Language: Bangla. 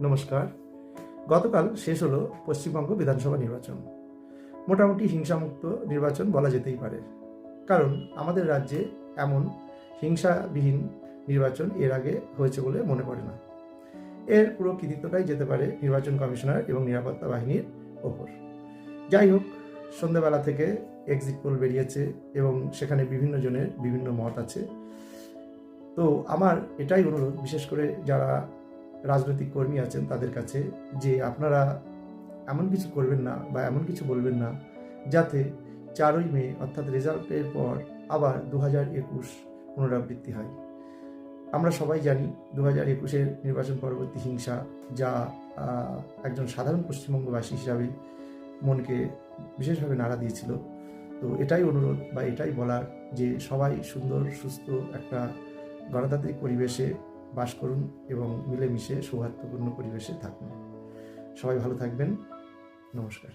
নমস্কার। গতকাল শেষ হলো পশ্চিমবঙ্গ বিধানসভা নির্বাচন। মোটামুটি হিংসামুক্ত নির্বাচন বলা যেতেই পারে, কারণ আমাদের রাজ্যে এমন হিংসাবিহীন নির্বাচন এর আগে হয়েছে বলে মনে পড়ে না। এর পুরো কৃতিত্বটাই যেতে পারে নির্বাচন কমিশনার এবং নিরাপত্তা বাহিনীর ওপর। যাই হোক, সন্ধ্যাবেলা থেকে এক্সিট পোল বেরিয়েছে এবং সেখানে বিভিন্ন জনের বিভিন্ন মত আছে। তো আমার এটাই অনুরোধ, বিশেষ করে যারা রাজনৈতিক কর্মী আছেন তাদের কাছে, যে আপনারা এমন কিছু করবেন না বা এমন কিছু বলবেন না যাতে 4ই মে অর্থাৎ রেজাল্টের পর আবার 2021 পুনরাবৃত্তি হয়। আমরা সবাই জানি 2021-এর নির্বাচন পরবর্তী হিংসা, যা একজন সাধারণ পশ্চিমবঙ্গবাসী হিসাবে মনকে বিশেষভাবে নাড়া দিয়েছিল। তো এটাই অনুরোধ বা এটাই বলার, যে সবাই সুন্দর সুস্থ একটা গণতান্ত্রিক পরিবেশে বাস করুন এবং মিলেমিশে সৌহার্দ্যপূর্ণ পরিবেশে থাকুন। সবাই ভালো থাকবেন। নমস্কার।